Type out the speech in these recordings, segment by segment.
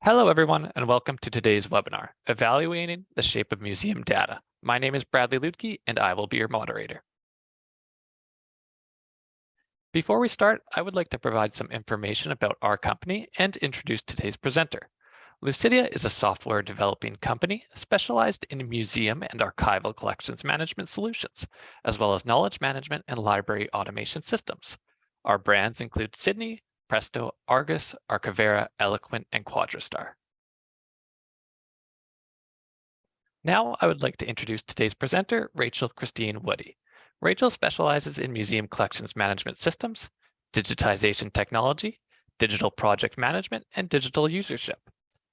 Hello, everyone, and welcome to today's webinar, Evaluating the Shape of Museum Data. My name is Bradley Lutke, and I will be your moderator. Before we start, I would like to provide some information about our company and introduce today's presenter. Lucidea is a software developing company specialized in museum and archival collections management solutions, as well as knowledge management and library automation systems. Our brands include Sydney, Presto, Argus, Archivera, Eloquent, and Quadrastar. Now I would like to introduce today's presenter, Rachael Cristine Woody. Rachael specializes in museum collections management systems, digitization technology, digital project management, and digital usership.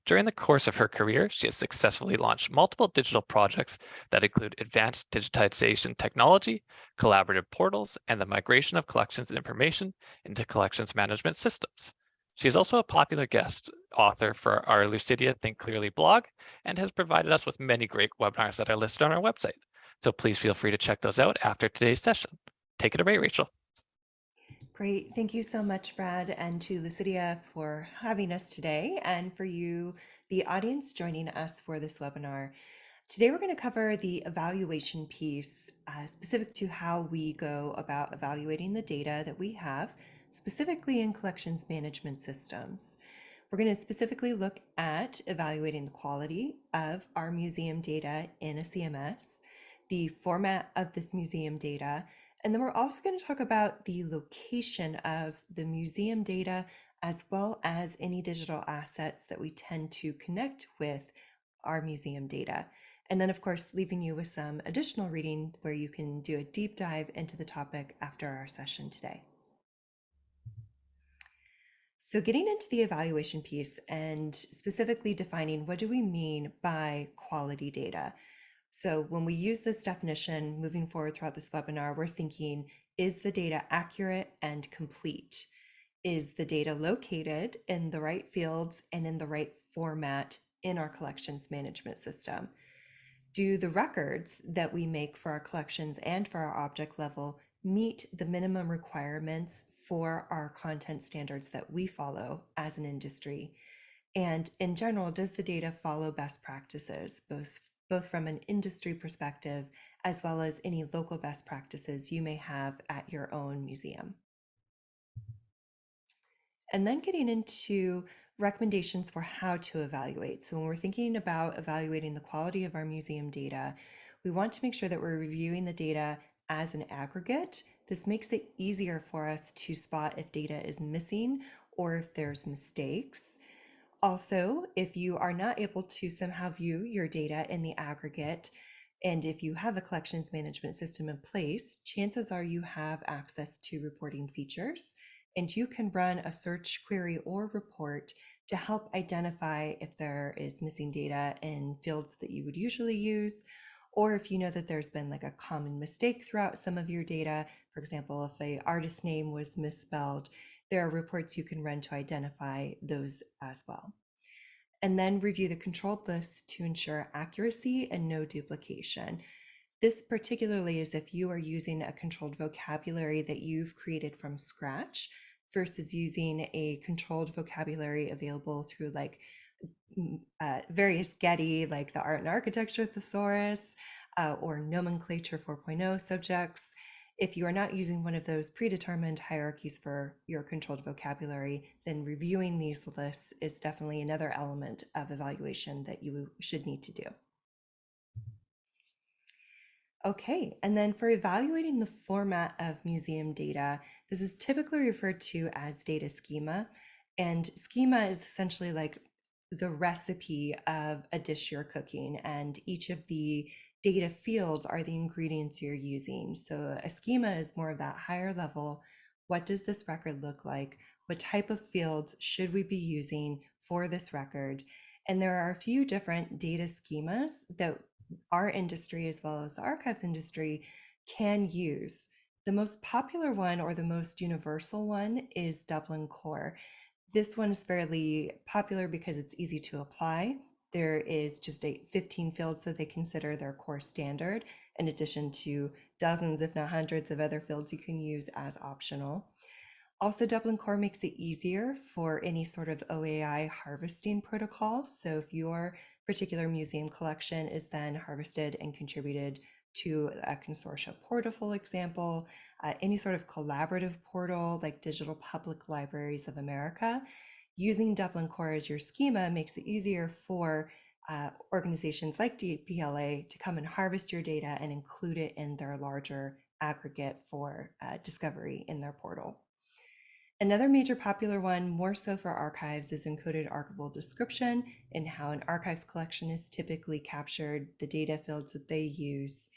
During the course of her career, she has successfully launched multiple digital projects that include advanced digitization technology, collaborative portals, and the migration of collections information into collections management systems. She is also a popular guest author for our Lucidea Think Clearly blog and has provided us with many great webinars that are listed on our website. So please feel free to check those out after today's session. Take it away, Rachael. Great. Thank you so much, Brad, and to Lucidea for having us today, and for you, the audience, joining us for this webinar. Today, we're going to cover the evaluation piece, specific to how we go about evaluating the data that we have, specifically in collections management systems. We're going to specifically look at evaluating the quality of our museum data in a CMS, the format of this museum data, and then we're also going to talk about the location of the museum data, as well as any digital assets that we tend to connect with our museum data. And then, of course, leaving you with some additional reading where you can do a deep dive into the topic after our session today. So getting into the evaluation piece and specifically defining what do we mean by quality data? So when we use this definition moving forward throughout this webinar, we're thinking, is the data accurate and complete? Is the data located in the right fields and in the right format in our collections management system? Do the records that we make for our collections and for our object level meet the minimum requirements for our content standards that we follow as an industry? And in general, does the data follow best practices, both from an industry perspective, as well as any local best practices you may have at your own museum? And then getting into recommendations for how to evaluate. So when we're thinking about evaluating the quality of our museum data, we want to make sure that we're reviewing the data as an aggregate. This makes it easier for us to spot if data is missing or if there's mistakes. Also, if you are not able to somehow view your data in the aggregate, and if you have a collections management system in place, chances are you have access to reporting features, and you can run a search query or report to help identify if there is missing data in fields that you would usually use, or if you know that there's been like a common mistake throughout some of your data. For example, if an artist name was misspelled, there are reports you can run to identify those as well. And then review the controlled list to ensure accuracy and no duplication. This particularly is if you are using a controlled vocabulary that you've created from scratch versus using a controlled vocabulary available through like various Getty, like the Art and Architecture Thesaurus or Nomenclature 4.0 subjects. If you are not using one of those predetermined hierarchies for your controlled vocabulary, then reviewing these lists is definitely another element of evaluation that you should need to do. Okay, and then for evaluating the format of museum data, this is typically referred to as data schema. And schema is essentially like the recipe of a dish you're cooking, and each of the data fields are the ingredients you're using. So a schema is more of that higher level. What does this record look like? What type of fields should we be using for this record? And there are a few different data schemas that our industry, as well as the archives industry, can use. The most popular one, or the most universal one, is Dublin Core. This one is fairly popular because it's easy to apply. There is just 15 fields that they consider their core standard, in addition to dozens, if not hundreds, of other fields you can use as optional. Also, Dublin Core makes it easier for any sort of OAI harvesting protocol. So if your particular museum collection is then harvested and contributed to a consortia portal, for example, any sort of collaborative portal like Digital Public Libraries of America, using Dublin Core as your schema makes it easier for organizations like DPLA to come and harvest your data and include it in their larger aggregate for discovery in their portal. Another major popular one, more so for archives, is encoded archival description and how an archives collection is typically captured, the data fields that they use.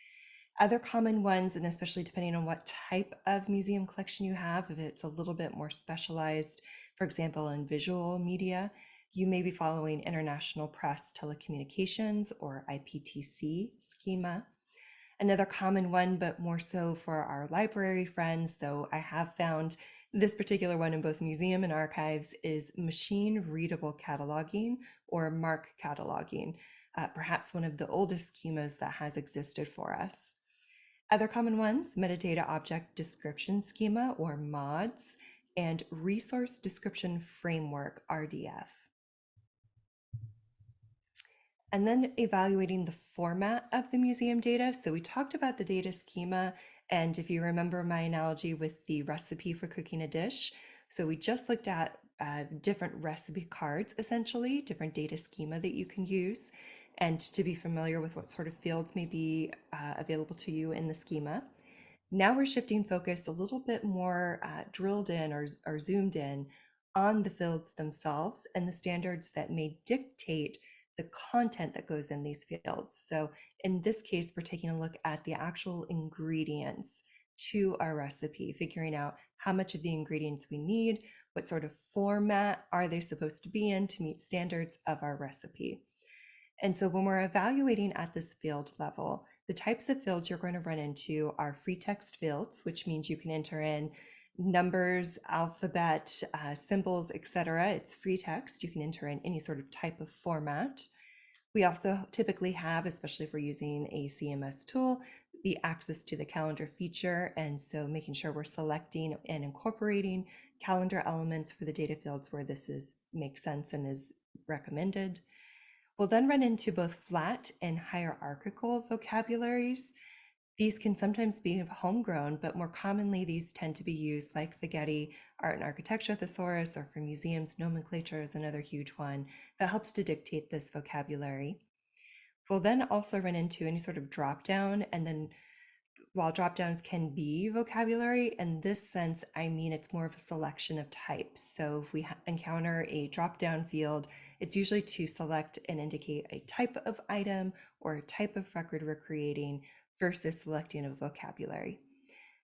Other common ones, and especially depending on what type of museum collection you have, if it's a little bit more specialized, for example, in visual media, you may be following International Press Telecommunications or IPTC schema. Another common one, but more so for our library friends, though I have found this particular one in both museum and archives, is machine readable cataloging or MARC cataloging, perhaps one of the oldest schemas that has existed for us. Other common ones, metadata object description schema or MODS, and resource description framework, RDF. And then evaluating the format of the museum data. So we talked about the data schema, and if you remember my analogy with the recipe for cooking a dish, so we just looked at different recipe cards, essentially, different data schema that you can use, and to be familiar with what sort of fields may be available to you in the schema. Now we're shifting focus a little bit more drilled in or zoomed in on the fields themselves and the standards that may dictate the content that goes in these fields. So in this case, we're taking a look at the actual ingredients to our recipe, figuring out how much of the ingredients we need, what sort of format are they supposed to be in to meet standards of our recipe. And so when we're evaluating at this field level, the types of fields you're going to run into are free text fields, which means you can enter in numbers, alphabet, symbols, etc. It's free text. You can enter in any sort of type of format. We also typically have, especially if we're using a CMS tool, the access to the calendar feature. And so making sure we're selecting and incorporating calendar elements for the data fields where this makes sense and is recommended. We'll then run into both flat and hierarchical vocabularies. These can sometimes be homegrown, but more commonly these tend to be used like the Getty Art and Architecture Thesaurus, or for museums, nomenclature is another huge one that helps to dictate this vocabulary. We'll then also run into any sort of drop-down, and then while drop-downs can be vocabulary, in this sense, I mean it's more of a selection of types. So if we encounter a drop-down field, it's usually to select and indicate a type of item or a type of record we're creating versus selecting a vocabulary.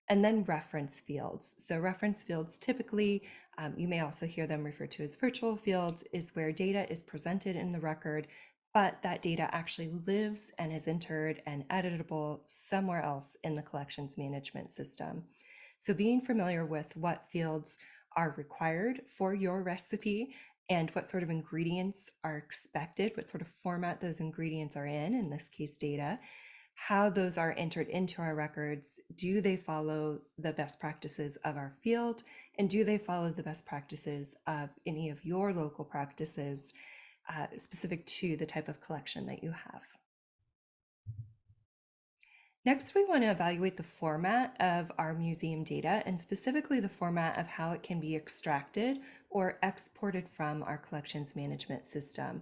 And then reference fields. So reference fields typically, you may also hear them referred to as virtual fields, is where data is presented in the record, but that data actually lives and is entered and editable somewhere else in the collections management system. So being familiar with what fields are required for your recipe and what sort of ingredients are expected, what sort of format those ingredients are in this case data, how those are entered into our records, do they follow the best practices of our field, and do they follow the best practices of any of your local practices specific to the type of collection that you have. Next, we want to evaluate the format of our museum data, and specifically the format of how it can be extracted or exported from our collections management system.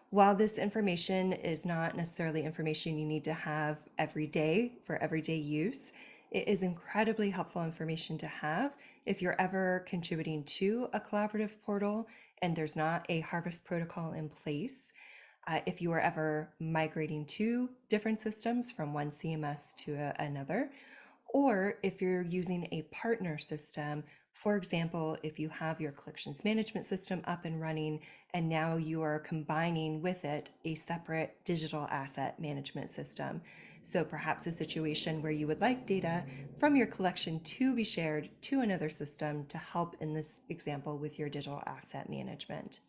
While this information is not necessarily information you need to have every day for everyday use, it is incredibly helpful information to have if you're ever contributing to a collaborative portal and there's not a harvest protocol in place. If you are ever migrating to different systems from one CMS to another, or if you're using a partner system. For example, if you have your collections management system up and running and now you are combining with it a separate digital asset management system. So perhaps a situation where you would like data from your collection to be shared to another system to help in this example with your digital asset management.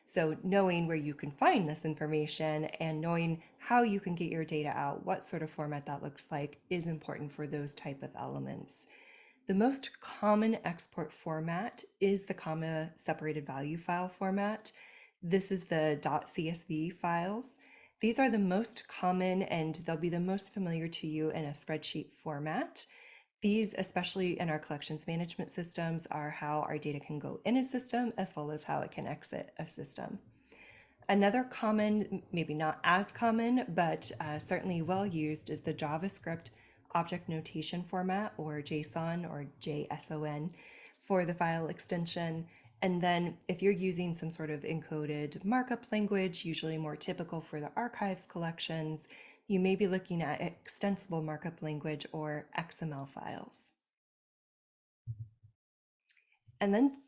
So knowing where you can find this information and knowing how you can get your data out, what sort of format that looks like, is important for those type of elements. The most common export format is the comma separated value file format. This is the .csv files. These are the most common and they'll be the most familiar to you in a spreadsheet format. These, especially in our collections management systems, are how our data can go in a system as well as how it can exit a system. Another common, maybe not as common, but certainly well used is the JavaScript object notation format, or JSON or JSON for the file extension. And then if you're using some sort of encoded markup language, usually more typical for the archives collections, you may be looking at extensible markup language or XML files. And then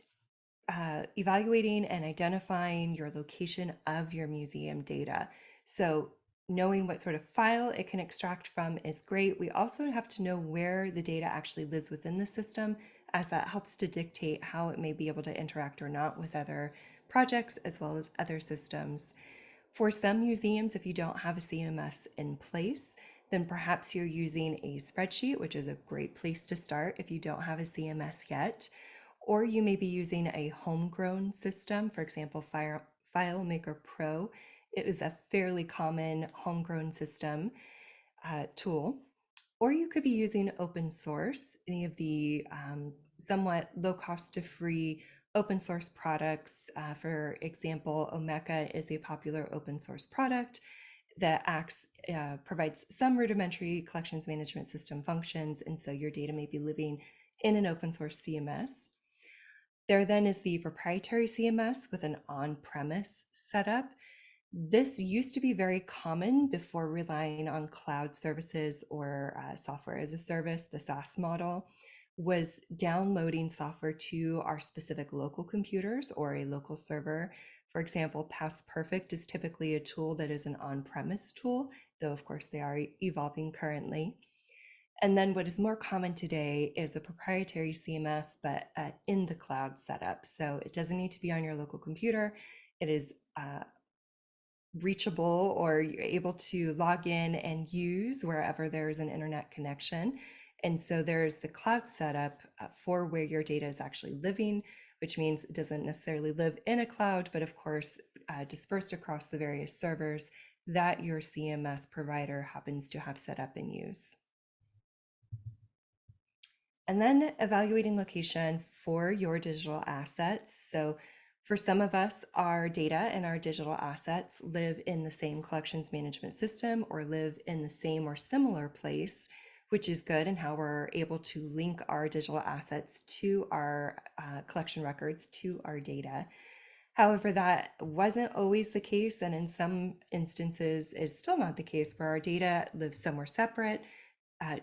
evaluating and identifying your location of your museum data. So knowing what sort of file it can extract from is great. We also have to know where the data actually lives within the system, as that helps to dictate how it may be able to interact or not with other projects as well as other systems. For some museums, if you don't have a CMS in place, then perhaps you're using a spreadsheet, which is a great place to start if you don't have a CMS yet. Or you may be using a homegrown system, for example, FileMaker Pro. It is a fairly common homegrown system tool. Or you could be using open source, any of the somewhat low cost to free open source products. For example, Omeka is a popular open source product that provides some rudimentary collections management system functions, and so your data may be living in an open source CMS. There then is the proprietary CMS with an on-premise setup. This used to be very common before relying on cloud services or software as a service. The SaaS model was downloading software to our specific local computers or a local server. For example, Past Perfect is typically a tool that is an on-premise tool, though of course they are evolving currently. And then what is more common today is a proprietary CMS, but in the cloud setup. So it doesn't need to be on your local computer. It is reachable, or you're able to log in and use wherever there's an internet connection. And so there's the cloud setup for where your data is actually living, which means it doesn't necessarily live in a cloud, but of course, dispersed across the various servers that your CMS provider happens to have set up and use. And then evaluating location for your digital assets. So for some of us, our data and our digital assets live in the same collections management system or live in the same or similar place, which is good, and how we're able to link our digital assets to our collection records, to our data. However, that wasn't always the case, and in some instances is still not the case, where our data lives somewhere separate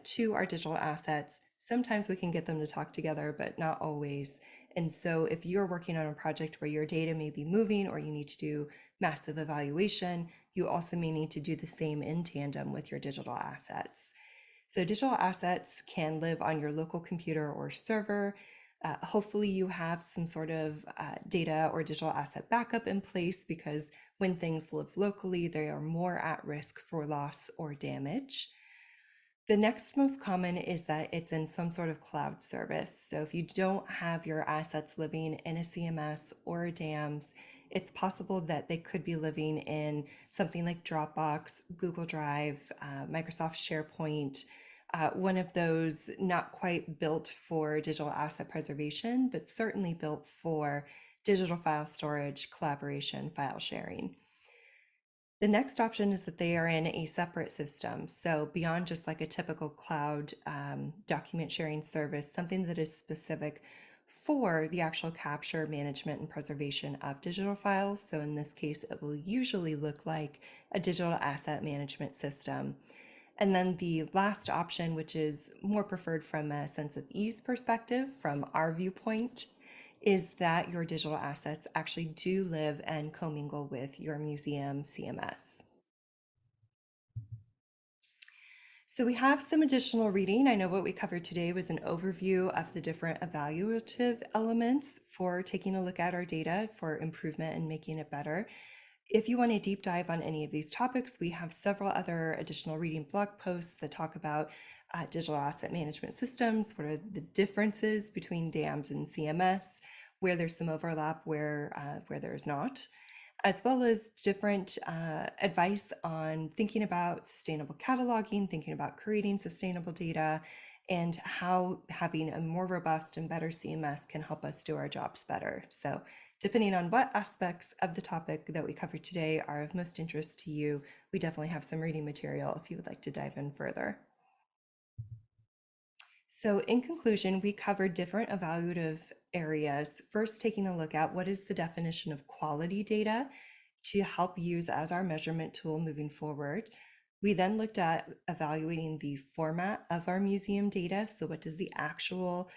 to our digital assets. Sometimes we can get them to talk together, but not always. And so if you're working on a project where your data may be moving, or you need to do massive evaluation, you also may need to do the same in tandem with your digital assets. So digital assets can live on your local computer or server. Hopefully you have some sort of data or digital asset backup in place, because when things live locally, they are more at risk for loss or damage. The next most common is that it's in some sort of cloud service. So if you don't have your assets living in a CMS or a DAMS, it's possible that they could be living in something like Dropbox, Google Drive, Microsoft SharePoint, one of those not quite built for digital asset preservation, but certainly built for digital file storage, collaboration, file sharing. The next option is that they are in a separate system. So beyond just like a typical cloud document sharing service, something that is specific for the actual capture, management, and preservation of digital files. So in this case, it will usually look like a digital asset management system. And then the last option, which is more preferred from a sense of ease perspective, from our viewpoint, is that your digital assets actually do live and commingle with your museum CMS. So we have some additional reading. I know what we covered today was an overview of the different evaluative elements for taking a look at our data for improvement and making it better. If you want a deep dive on any of these topics, we have several other additional reading blog posts that talk about digital asset management systems, what are the differences between DAMs and CMS, where there's some overlap, where there's not, as well as different advice on thinking about sustainable cataloging, thinking about creating sustainable data, and how having a more robust and better CMS can help us do our jobs better. So depending on what aspects of the topic that we covered today are of most interest to you, we definitely have some reading material if you would like to dive in further. So in conclusion, we covered different evaluative areas. First, taking a look at what is the definition of quality data to help use as our measurement tool moving forward. We then looked at evaluating the format of our museum data. So what does the actual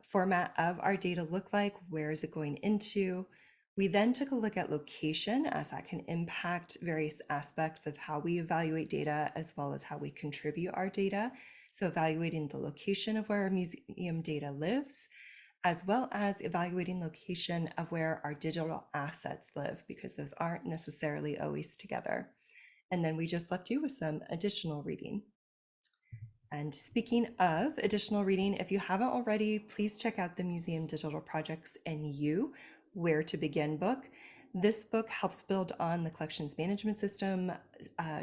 format of our data look like? Where is it going into? We then took a look at location, as that can impact various aspects of how we evaluate data as well as how we contribute our data. So evaluating the location of where our museum data lives, as well as evaluating location of where our digital assets live, because those aren't necessarily always together. And then we just left you with some additional reading. And speaking of additional reading, if you haven't already, please check out the Museum Digital Projects and You, Where to Begin book. This book helps build on the collections management system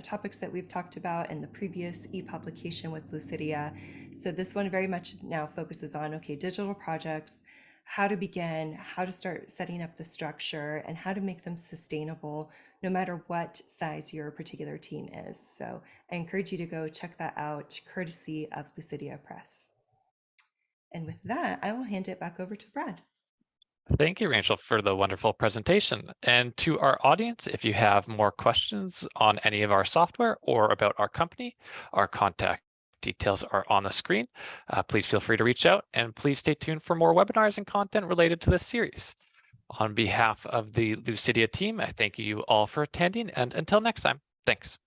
topics that we've talked about in the previous e-publication with Lucidea. So this one very much now focuses on, okay, digital projects, how to begin, how to start setting up the structure, and how to make them sustainable no matter what size your particular team is. So I encourage you to go check that out, courtesy of Lucidea Press. And with that, I will hand it back over to Brad. Thank you, Rachel, for the wonderful presentation. And to our audience, if you have more questions on any of our software or about our company, our contact details are on the screen. Please feel free to reach out, and please stay tuned for more webinars and content related to this series. On behalf of the Lucidea team, I thank you all for attending, and until next time, thanks.